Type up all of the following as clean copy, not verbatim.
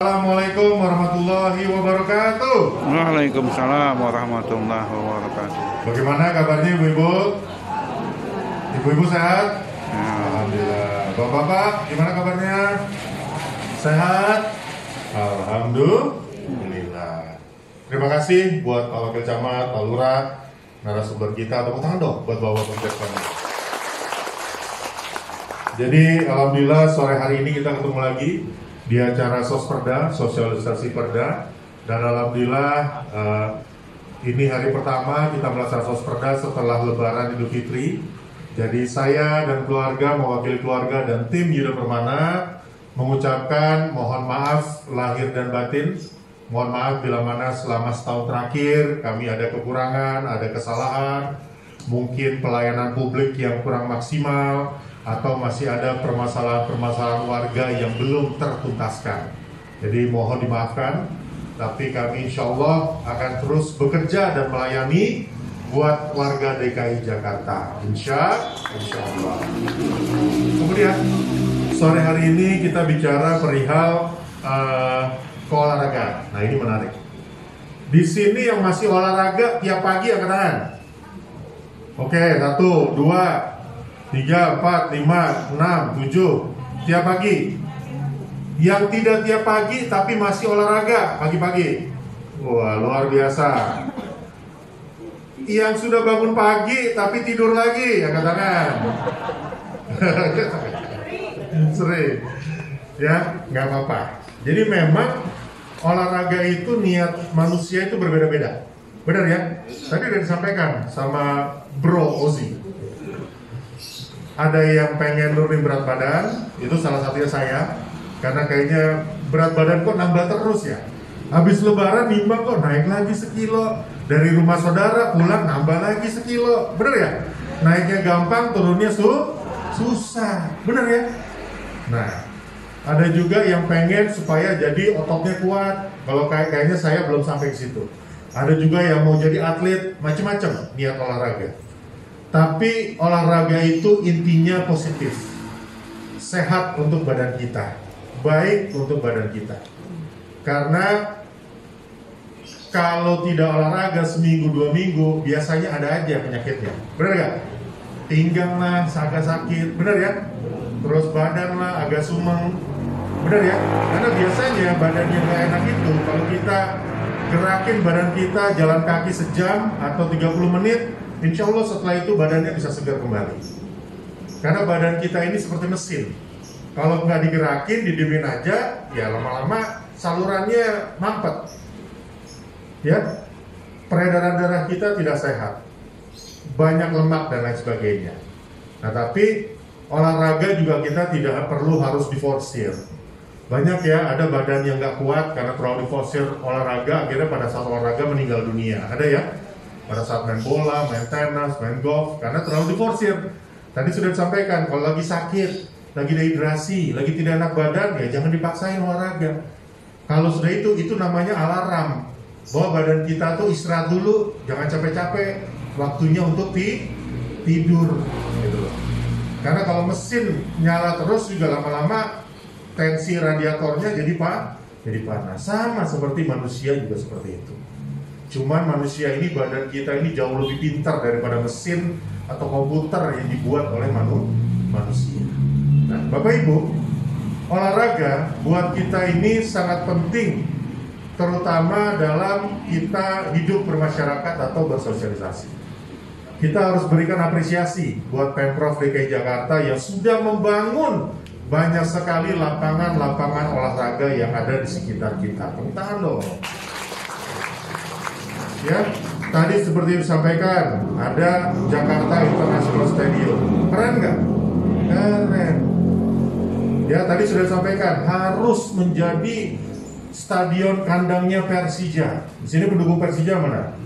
Assalamualaikum warahmatullahi wabarakatuh. Waalaikumsalam warahmatullahi wabarakatuh. Bagaimana kabarnya ibu-ibu? Ibu-ibu sehat? Ya. Alhamdulillah. Bapak-bapak, gimana kabarnya? Sehat? Alhamdulillah. Terima kasih buat Pak Wakil Camat, Pak Lurah, narasumber kita. Tepuk tangan dong buat Bapak Wakil. Jadi alhamdulillah sore hari ini kita ketemu lagi di acara Sosperda, sosialisasi Perda, dan alhamdulillah ini hari pertama kita melaksanakan Sosperda setelah Lebaran Idul Fitri. Jadi saya dan keluarga, mewakili keluarga dan tim Yuda Permana mengucapkan mohon maaf lahir dan batin. Mohon maaf bila mana selama setahun terakhir kami ada kekurangan, ada kesalahan, mungkin pelayanan publik yang kurang maksimal, atau masih ada permasalahan-permasalahan warga yang belum tertuntaskan. Jadi mohon dimaafkan, tapi kami insya Allah akan terus bekerja dan melayani buat warga DKI Jakarta. Insya Allah. Kemudian sore hari ini kita bicara perihal keolahragaan. Nah ini menarik. Di sini yang masih olahraga tiap pagi angkat tangan. Oke, 1, 2, 3, 4, 5, 6, 7 tiap pagi. Yang tidak tiap pagi tapi masih olahraga pagi-pagi. Wah, luar biasa. Yang sudah bangun pagi tapi tidur lagi, angkat tangan. Sering. Ya, nggak apa-apa. Jadi memang olahraga itu niat manusia itu berbeda-beda. Benar ya? Tadi udah disampaikan sama Bro Ozi. Ada yang pengen nurunin berat badan, itu salah satunya saya. Karena kayaknya berat badan kok nambah terus ya. Habis lebaran nimbang kok naik lagi sekilo. Dari rumah saudara pulang nambah lagi sekilo. Bener ya? Naiknya gampang, turunnya susah. Bener ya? Nah, ada juga yang pengen supaya jadi ototnya kuat. Kalau kayaknya saya belum sampai ke situ. Ada juga yang mau jadi atlet, macam-macam niat olahraga. Tapi olahraga itu intinya positif, sehat untuk badan kita, baik untuk badan kita. Karena kalau tidak olahraga seminggu 2 minggu, biasanya ada aja penyakitnya. Benar gak? Pinggang lah, agak sakit, benar ya? Terus badan lah, agak sumeng, benar ya? Karena biasanya badan yang gak enak itu, kalau kita gerakin badan kita jalan kaki sejam atau 30 menit, insya Allah setelah itu badannya bisa segar kembali. Karena badan kita ini seperti mesin. Kalau nggak digerakin, didiemin aja, ya lama-lama salurannya mampet. Ya, peredaran darah kita tidak sehat, banyak lemak dan lain sebagainya. Nah, tapi olahraga juga kita tidak perlu harus diforsir. Banyak ya, ada badan yang nggak kuat karena terlalu diforsir olahraga, akhirnya pada saat olahraga meninggal dunia. Ada ya? Pada saat main bola, main tenis, main golf, karena terlalu diforsir. Tadi sudah disampaikan, kalau lagi sakit, lagi dehidrasi, lagi tidak enak badan, ya jangan dipaksain olahraga. Kalau sudah itu namanya alarm bahwa badan kita tuh istirahat dulu, jangan capek-capek, waktunya untuk tidur gitu loh. Karena kalau mesin nyala terus juga lama-lama tensi radiatornya jadi panas. Sama seperti manusia juga seperti itu. Cuman manusia ini, badan kita ini jauh lebih pintar daripada mesin atau komputer yang dibuat oleh manusia. Nah, Bapak Ibu, olahraga buat kita ini sangat penting, terutama dalam kita hidup bermasyarakat atau bersosialisasi. Kita harus berikan apresiasi buat Pemprov DKI Jakarta yang sudah membangun banyak sekali lapangan-lapangan olahraga yang ada di sekitar kita. Tepuk tangan dong. Ya, tadi seperti disampaikan, ada Jakarta International Stadium. Keren nggak? Keren. Ya, tadi sudah disampaikan harus menjadi stadion kandangnya Persija. Di sini pendukung Persija mana?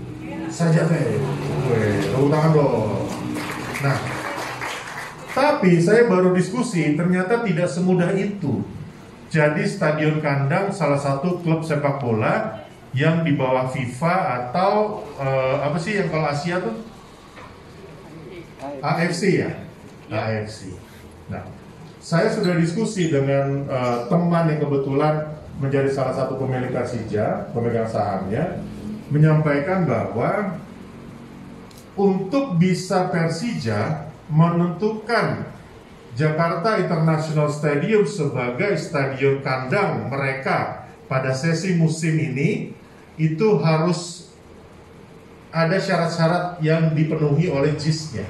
Saja teh. Tepuk tangan dong. Nah, tapi saya baru diskusi, ternyata tidak semudah itu. Jadi stadion kandang salah satu klub sepak bola yang di bawah FIFA atau apa sih yang kalau Asia tuh? AFC ya? AFC. Nah, saya sudah diskusi dengan teman yang kebetulan menjadi salah satu pemilik Persija, pemegang sahamnya, menyampaikan bahwa untuk bisa Persija menentukan Jakarta International Stadium sebagai stadion kandang mereka pada sesi musim ini, itu harus ada syarat-syarat yang dipenuhi oleh JIS-nya.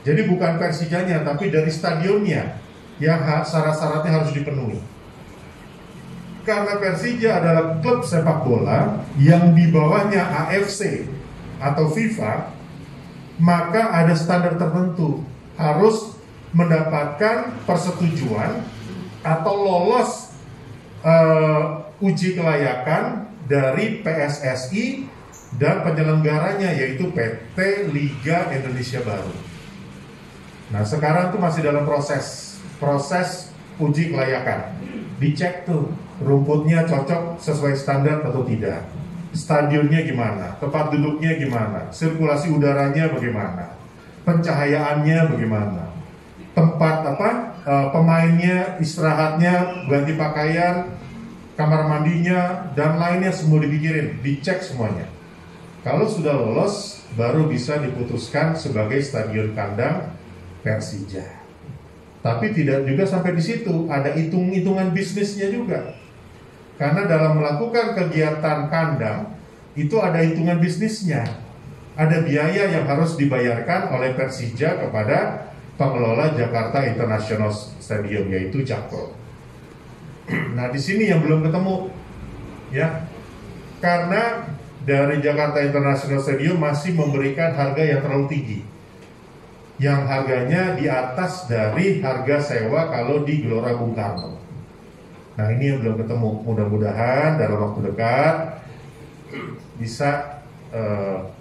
Jadi bukan Persijanya, tapi dari stadionnya yang syarat-syaratnya harus dipenuhi. Karena Persija adalah klub sepak bola yang di bawahnya AFC atau FIFA, maka ada standar tertentu, harus mendapatkan persetujuan atau lolos uji kelayakan dari PSSI dan penyelenggaranya, yaitu PT Liga Indonesia Baru. Nah, sekarang tuh masih dalam proses uji kelayakan. Dicek tuh rumputnya cocok sesuai standar atau tidak, stadionnya gimana, tempat duduknya gimana, sirkulasi udaranya bagaimana, pencahayaannya bagaimana, tempat pemainnya, istirahatnya, ganti pakaian, kamar mandinya, dan lainnya semua dipikirin, dicek semuanya. Kalau sudah lolos, baru bisa diputuskan sebagai stadion kandang Persija. Tapi tidak juga sampai di situ, ada hitung-hitungan bisnisnya juga. Karena dalam melakukan kegiatan kandang, itu ada hitungan bisnisnya. Ada biaya yang harus dibayarkan oleh Persija kepada pengelola Jakarta International Stadium, yaitu Jakpro. Nah, di sini yang belum ketemu, ya, karena dari Jakarta International Stadium masih memberikan harga yang terlalu tinggi, yang harganya di atas dari harga sewa kalau di Gelora Bung Karno. Nah, ini yang belum ketemu. Mudah-mudahan dalam waktu dekat bisa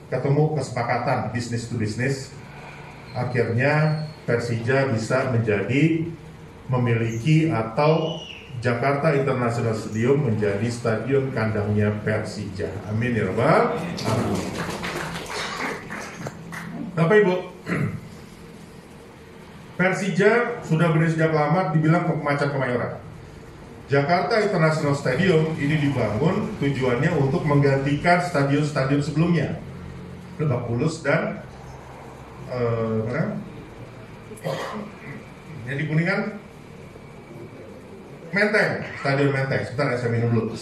ketemu kesepakatan bisnis to bisnis. Akhirnya Persija bisa memiliki atau Jakarta International Stadium menjadi stadion kandangnya Persija. Amin ya rabbal alamin. Bapak Ibu, Persija sudah berdiri sejak lama, dibilang macan kemayoran. Jakarta International Stadium ini dibangun tujuannya untuk menggantikan stadion-stadion sebelumnya, Lebak Bulus dan yang di Kuningan, Menteng, Stadion Menteng. Sebentar ya, saya minum dulu.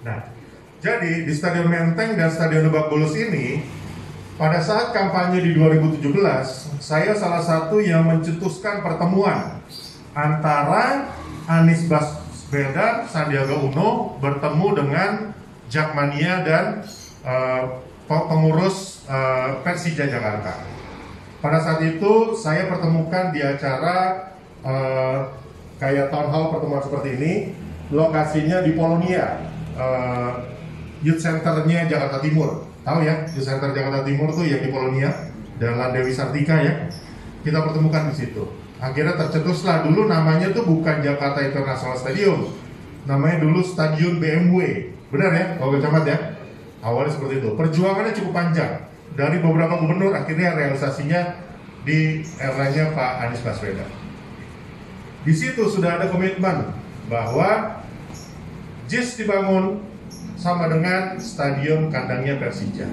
Nah, jadi di Stadion Menteng dan Stadion Lebak Bulus ini, pada saat kampanye di 2017, saya salah satu yang mencetuskan pertemuan antara Anies Baswedan, Sandiaga Uno bertemu dengan Jakmania dan pengurus Persija Jakarta. Pada saat itu saya pertemukan di acara kayak town hall, pertemuan seperti ini. Lokasinya di Polonia, Youth Centernya Jakarta Timur. Tahu ya, Youth Center Jakarta Timur tuh yang di Polonia, Jalan Dewi Sartika ya. Kita pertemukan di situ. Akhirnya tercetuslah, dulu namanya tuh bukan Jakarta International Stadium, namanya dulu Stadion BMW. Benar ya, Pak Camat ya? Awalnya seperti itu. Perjuangannya cukup panjang. Dari beberapa gubernur, akhirnya realisasinya di eranya Pak Anies Baswedan. Di situ sudah ada komitmen bahwa JIS dibangun sama dengan stadion kandangnya Persija.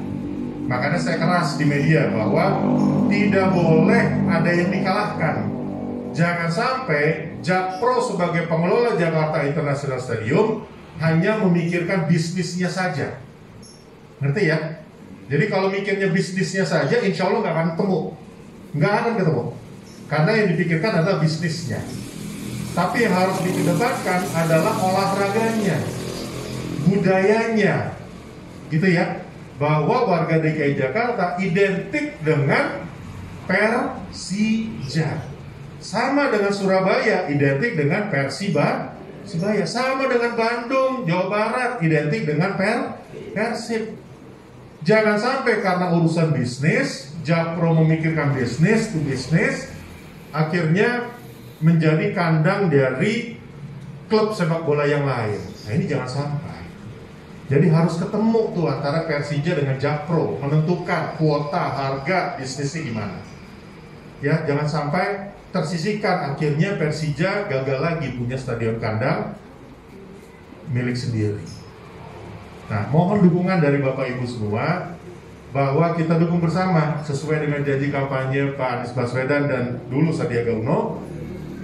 Makanya saya keras di media bahwa tidak boleh ada yang dikalahkan. Jangan sampai Jakpro sebagai pengelola Jakarta International Stadium hanya memikirkan bisnisnya saja. Ngerti ya? Jadi kalau mikirnya bisnisnya saja, insya Allah nggak akan ketemu. Nggak akan ketemu. Karena yang dipikirkan adalah bisnisnya. Tapi yang harus dikedepankan adalah olahraganya, budayanya, gitu ya. Bahwa warga DKI Jakarta identik dengan Persija. Sama dengan Surabaya, identik dengan Persibaya. Sama dengan Bandung, Jawa Barat, identik dengan Persib. Jangan sampai karena urusan bisnis, Jakpro memikirkan bisnis to bisnis, akhirnya menjadi kandang dari klub sepak bola yang lain. Nah, ini jangan sampai. Jadi harus ketemu tuh antara Persija dengan Jakpro, menentukan kuota, harga, bisnisnya gimana. Ya, jangan sampai tersisihkan, akhirnya Persija gagal lagi punya stadion kandang milik sendiri. Nah, mohon dukungan dari Bapak Ibu semua bahwa kita dukung bersama sesuai dengan janji kampanye Pak Anies Baswedan dan dulu Sandiaga Uno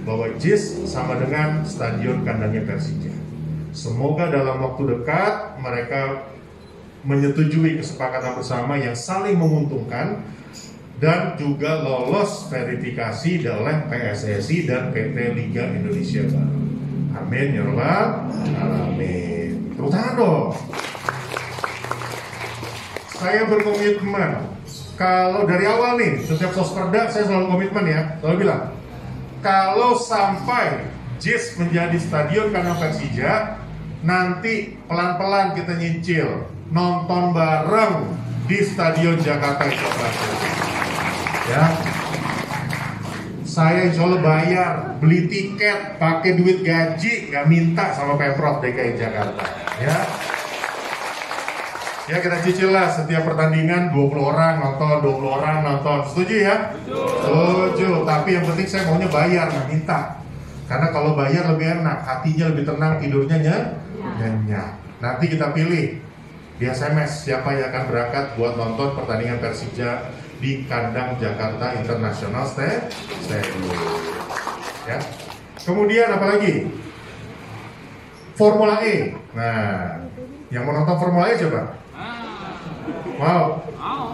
bahwa JIS sama dengan stadion kandangnya Persija. Semoga dalam waktu dekat mereka menyetujui kesepakatan bersama yang saling menguntungkan dan juga lolos verifikasi oleh PSSI dan PT Liga Indonesia Baru. Amin ya rabbal alamin. Tepuk tangan dong. Saya berkomitmen, kalau dari awal nih, setiap Sosperda saya selalu komitmen ya, selalu bilang, kalau sampai JIS menjadi stadion kandang Persija, nanti pelan-pelan kita nyicil nonton bareng di Stadion Jakarta Internasional. Ya, saya insya Allah bayar, beli tiket, pakai duit gaji, nggak minta sama Pemprov DKI Jakarta. Ya kita cicil lah setiap pertandingan 20 orang nonton, 20 orang nonton. Setuju ya? Setuju. Tapi yang penting saya maunya bayar, nggak minta. Karena kalau bayar lebih enak, hatinya lebih tenang, tidurnya nyenyak. Nanti kita pilih di SMS siapa yang akan berangkat buat nonton pertandingan Persija di kandang Jakarta International Stadium. Ya. Kemudian apa lagi? Formula E. Nah, yang mau nonton Formula E coba? Wow,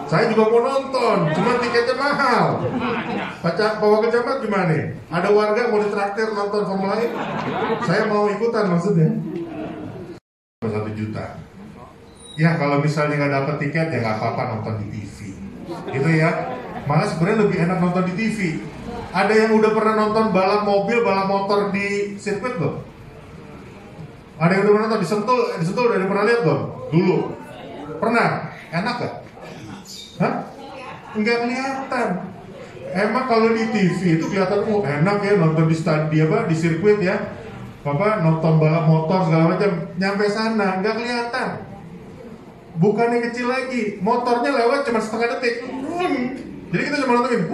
saya juga mau nonton, cuma tiketnya mahal. Pak Wakil Camat gimana nih? Ada warga mau ditraktir nonton Formula E? Saya mau ikutan maksudnya. 1 juta. Ya kalau misalnya nggak dapet tiket ya nggak apa-apa nonton di TV, gitu ya. Malah sebenarnya lebih enak nonton di TV. Ada yang udah pernah nonton balap mobil, balap motor di sirkuit belum? Ada yang udah pernah nonton disentul udah pernah lihat belum? Dulu pernah? Enak gak? Hah? Nggak kelihatan. Emang kalau di TV itu kelihatan enak ya nonton di stadion di sirkuit ya. Nonton balap motor segala macam, nyampe sana nggak kelihatan. Bukannya kecil lagi, motornya lewat cuma setengah detik. Jadi kita cuma nontonin.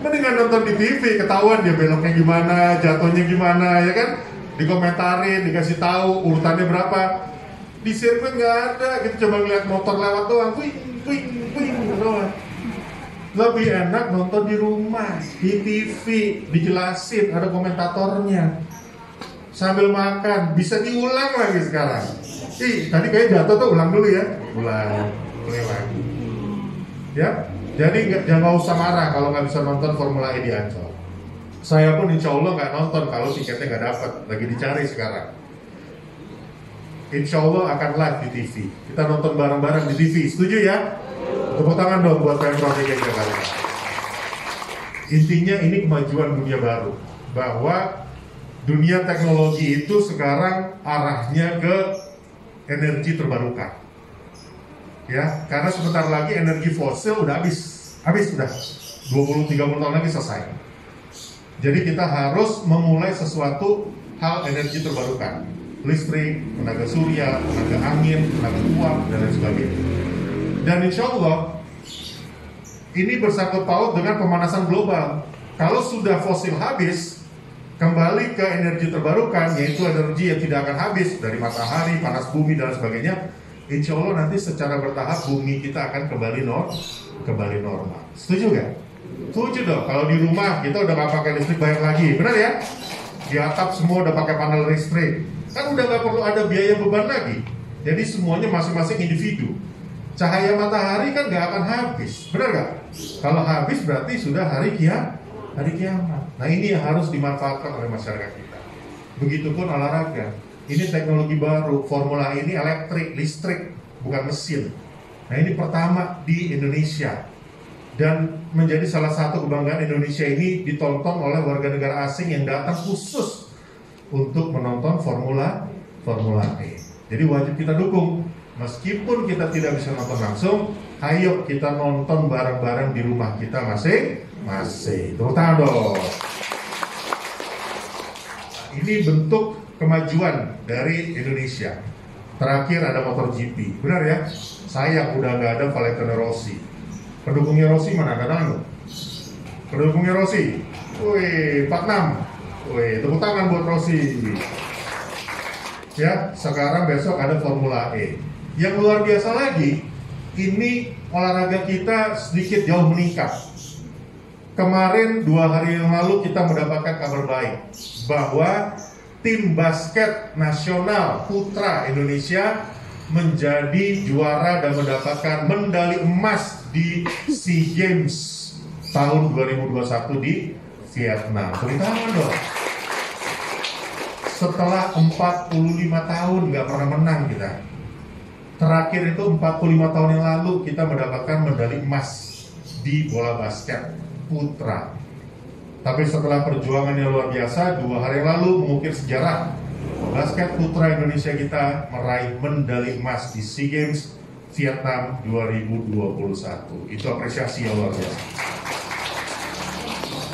Mendingan nonton di TV, ketahuan dia beloknya gimana, jatuhnya gimana, ya kan? Dikomentarin, dikasih tahu urutannya berapa. Di sirkuit nggak ada, kita coba ngeliat motor lewat doang, doang. Lebih enak nonton di rumah, di TV, dijelasin, ada komentatornya. Sambil makan, bisa diulang lagi sekarang. Tadi kayak jatuh tuh, ulang dulu ya. Ulang lagi. Ya, jadi jangan usah marah kalau nggak bisa nonton Formula E di Ancol. Saya pun insya Allah nggak nonton kalau tiketnya nggak dapat, lagi dicari sekarang. Insya Allah akan live di TV. Kita nonton bareng-bareng di TV, setuju ya? Tepuk tangan dong buat Pemprov DKI Jakarta. Intinya ini kemajuan dunia baru, bahwa dunia teknologi itu sekarang arahnya ke energi terbarukan. Ya, karena sebentar lagi energi fosil udah habis udah 20-30 tahun lagi selesai. Jadi kita harus memulai sesuatu hal energi terbarukan, listrik, tenaga surya, tenaga angin, tenaga uap dan lain sebagainya. Dan insya Allah ini bersangkut paut dengan pemanasan global. Kalau sudah fosil habis, kembali ke energi terbarukan, yaitu energi yang tidak akan habis dari matahari, panas bumi dan sebagainya. Insya Allah nanti secara bertahap bumi kita akan kembali normal. Setuju nggak? Setuju dong. Kalau di rumah kita udah nggak pakai listrik bayar lagi, benar ya? Di atap semua udah pakai panel listrik, kan udah nggak perlu ada biaya beban lagi. Jadi semuanya masing-masing individu. Cahaya matahari kan nggak akan habis, benar nggak? Kalau habis berarti sudah hari kiamat. Nah ini yang harus dimanfaatkan oleh masyarakat kita. Begitupun olahraga. Ini teknologi baru, Formula E ini elektrik, listrik, bukan mesin. Nah ini pertama di Indonesia. Dan menjadi salah satu kebanggaan Indonesia ini ditonton oleh warga negara asing yang datang khusus untuk menonton Formula E. Jadi wajib kita dukung. Meskipun kita tidak bisa nonton langsung, ayo kita nonton bareng-bareng di rumah kita masing-masing. Tepuk tangan dong. Ini bentuk kemajuan dari Indonesia. Terakhir ada MotoGP, benar ya? Sayang udah nggak ada Valentino Rossi. Pendukungnya Rossi mana? Ada pendukungnya Rossi. Wih, 46. Wih, tepuk tangan buat Rossi. Ya, sekarang besok ada Formula E. Yang luar biasa lagi, ini olahraga kita sedikit jauh meningkat. Kemarin 2 hari yang lalu kita mendapatkan kabar baik bahwa tim basket nasional putra Indonesia menjadi juara dan mendapatkan medali emas di SEA Games tahun 2021 di Vietnam. Tepuk tangan dong. Setelah 45 tahun nggak pernah menang kita. Terakhir itu 45 tahun yang lalu kita mendapatkan medali emas di bola basket putra. Tapi setelah perjuangan yang luar biasa, 2 hari yang lalu mengukir sejarah. Basket putra Indonesia kita meraih medali emas di SEA Games Vietnam 2021. Itu apresiasi yang luar biasa.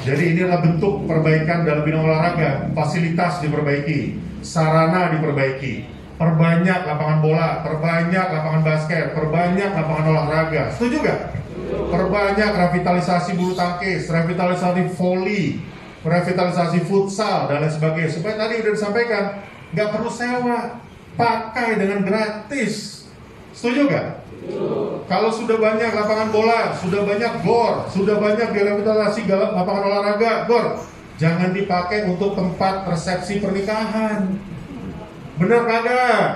Jadi inilah bentuk perbaikan dalam bidang olahraga. Fasilitas diperbaiki, sarana diperbaiki, perbanyak lapangan bola, perbanyak lapangan basket, perbanyak lapangan olahraga. Setuju gak? Perbanyak revitalisasi bulu tangkis, revitalisasi voli, revitalisasi futsal dan lain sebagainya. Supaya tadi udah disampaikan, nggak perlu sewa, pakai dengan gratis. Setuju gak? Kalau sudah banyak lapangan bola, sudah banyak gor, sudah banyak direvitalisasi lapangan olahraga, gor, jangan dipakai untuk tempat resepsi pernikahan. Benar kagak?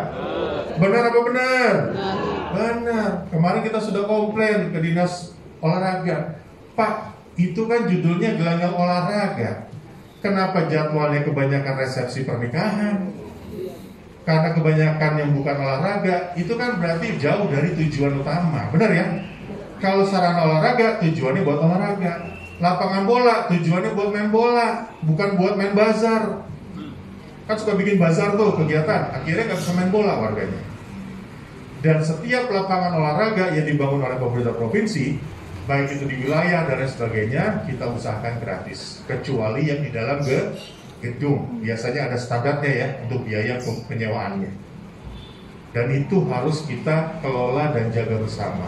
Benar apa benar? Benar. Kemarin kita sudah komplain ke dinas olahraga, Pak, itu kan judulnya gelanggang olahraga. Kenapa jadwalnya kebanyakan resepsi pernikahan? Karena kebanyakan yang bukan olahraga, itu kan berarti jauh dari tujuan utama. Benar ya? Kalau sarana olahraga, tujuannya buat olahraga. Lapangan bola, tujuannya buat main bola, bukan buat main bazar. Kan suka bikin bazar tuh kegiatan, akhirnya nggak bisa main bola warganya. Dan setiap lapangan olahraga yang dibangun oleh pemerintah provinsi, baik itu di wilayah dan lain sebagainya, kita usahakan gratis, kecuali yang di dalam gedung. Biasanya ada standarnya ya untuk biaya penyewaannya. Dan itu harus kita kelola dan jaga bersama.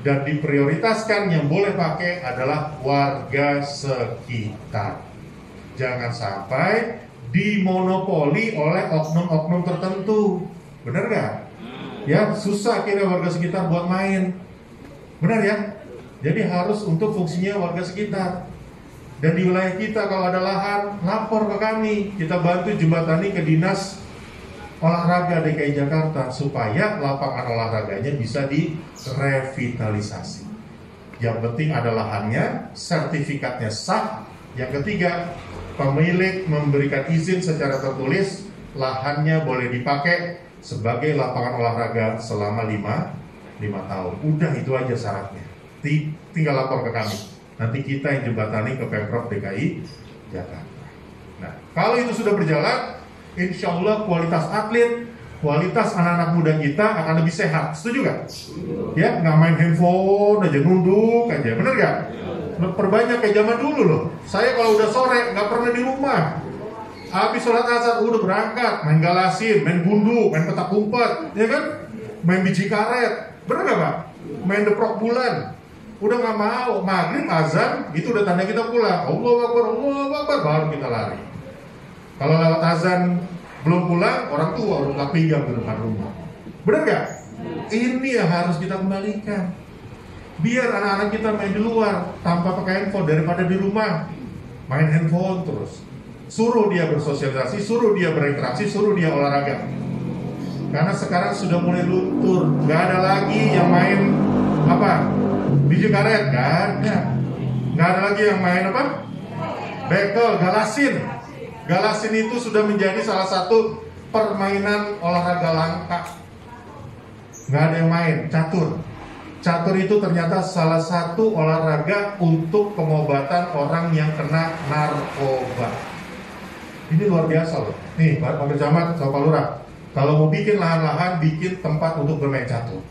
Dan diprioritaskan yang boleh pakai adalah warga sekitar. Jangan sampai dimonopoli oleh oknum-oknum tertentu. Benar gak? Ya, susah kira warga sekitar buat main. Benar ya? Jadi harus untuk fungsinya warga sekitar. Dan di wilayah kita kalau ada lahan, lapor ke kami. Kita bantu jembatani ke Dinas Olahraga DKI Jakarta supaya lapangan olahraganya bisa direvitalisasi. Yang penting ada lahannya, sertifikatnya sah. Yang ketiga, pemilik memberikan izin secara tertulis, lahannya boleh dipakai sebagai lapangan olahraga selama 5 tahun. Udah itu aja syaratnya. Tinggal lapor ke kami. Nanti kita yang jembatani ke Pemprov DKI Jakarta. Nah, kalau itu sudah berjalan, insya Allah kualitas atlet, kualitas anak-anak muda kita akan lebih sehat. Setuju gak? Ya, nggak main handphone aja, nunduk aja, bener gak? Perbanyak kayak zaman dulu loh. Saya kalau udah sore nggak pernah di rumah. Habis sholat asar udah berangkat, main galasin, main gundu, main petak umpet, ya kan? Main biji karet, bener gak Pak? Main deprok bulan. Udah nggak mau, maghrib azan itu udah tanda kita pulang. Allahu Akbar, baru kita lari. Kalau lewat azan belum pulang, orang tua udah pinggang di depan rumah. Bener gak? Ini yang harus kita kembalikan. Biar anak-anak kita main di luar tanpa pakai handphone daripada di rumah main handphone terus. Suruh dia bersosialisasi, suruh dia berinteraksi, suruh dia olahraga. Karena sekarang sudah mulai luntur, nggak ada lagi yang main biji karet, nggak ada lagi yang main bekel, galasin. Galasin itu sudah menjadi salah satu permainan olahraga langka. Nggak ada yang main, catur. Catur itu ternyata salah satu olahraga untuk pengobatan orang yang kena narkoba. Ini luar biasa loh. Nih, Pak Camat, Pak Lurah, kalau mau bikin lahan-lahan, bikin tempat untuk bermain catur.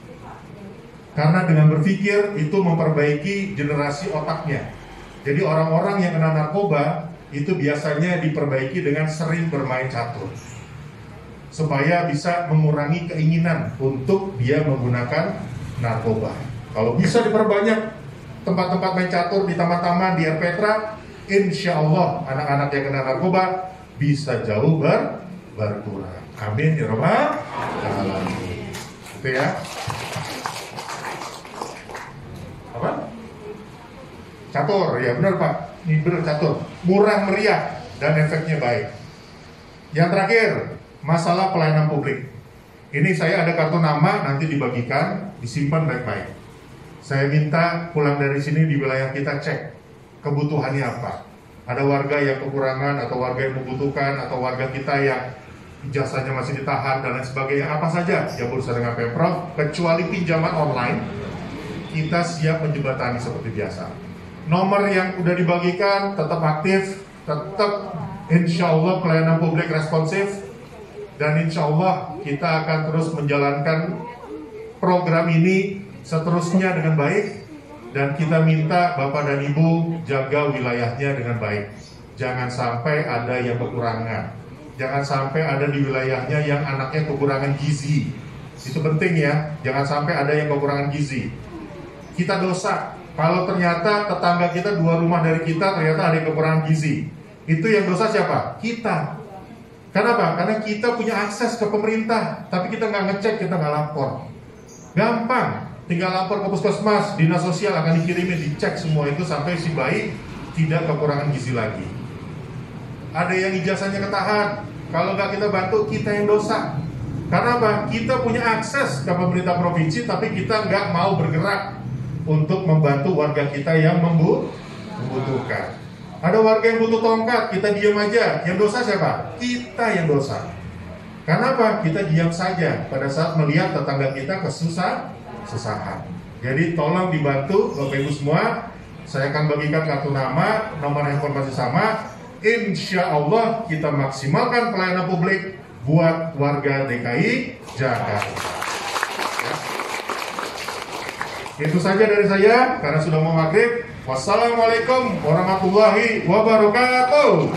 Karena dengan berpikir itu memperbaiki generasi otaknya. Jadi orang-orang yang kena narkoba itu biasanya diperbaiki dengan sering bermain catur, supaya bisa mengurangi keinginan untuk dia menggunakan narkoba. Kalau bisa diperbanyak tempat-tempat main catur di taman-taman, di RPTRA, insya Allah anak-anak yang kena narkoba bisa jauh berkurang. Amin ya rabbal alamin. Itu ya. Apa? Catur, ya benar Pak. Ini benar catur. Murah meriah dan efeknya baik. Yang terakhir, masalah pelayanan publik. Ini saya ada kartu nama, nanti dibagikan, disimpan baik-baik. Saya minta pulang dari sini di wilayah kita cek kebutuhannya apa. Ada warga yang kekurangan, atau warga yang membutuhkan, atau warga kita yang jasanya masih ditahan dan lain sebagainya. Apa saja yang berusaha dengan Pemprov, kecuali pinjaman online, kita siap menjembatani seperti biasa. Nomor yang udah dibagikan tetap aktif, tetap insya Allah pelayanan publik responsif, dan insya Allah kita akan terus menjalankan program ini seterusnya dengan baik. Dan kita minta Bapak dan Ibu jaga wilayahnya dengan baik. Jangan sampai ada yang kekurangan. Jangan sampai ada di wilayahnya yang anaknya kekurangan gizi. Itu penting ya, jangan sampai ada yang kekurangan gizi. Kita dosa kalau ternyata tetangga kita 2 rumah dari kita ternyata ada yang kekurangan gizi. Itu yang dosa siapa? Kita. Kenapa? Karena kita punya akses ke pemerintah, tapi kita nggak ngecek, kita nggak lapor. Gampang, tinggal lapor ke puskesmas, dinas sosial akan dikirimin, dicek semua itu sampai si bayi tidak kekurangan gizi lagi. Ada yang ijazahnya ketahan, kalau nggak kita bantu, kita yang dosa. Karena apa? Kita punya akses ke pemerintah provinsi, tapi kita nggak mau bergerak untuk membantu warga kita yang membutuhkan. Ada warga yang butuh tongkat, kita diam aja. Yang dosa siapa? Kita yang dosa. Karena apa? Kita diam saja pada saat melihat tetangga kita kesusahan. Jadi tolong dibantu Bapak Ibu semua. Saya akan bagikan kartu nama, nomor handphone masih sama. Insya Allah kita maksimalkan pelayanan publik buat warga DKI Jakarta. Itu saja dari saya, karena sudah mau maghrib. Wassalamualaikum warahmatullahi wabarakatuh.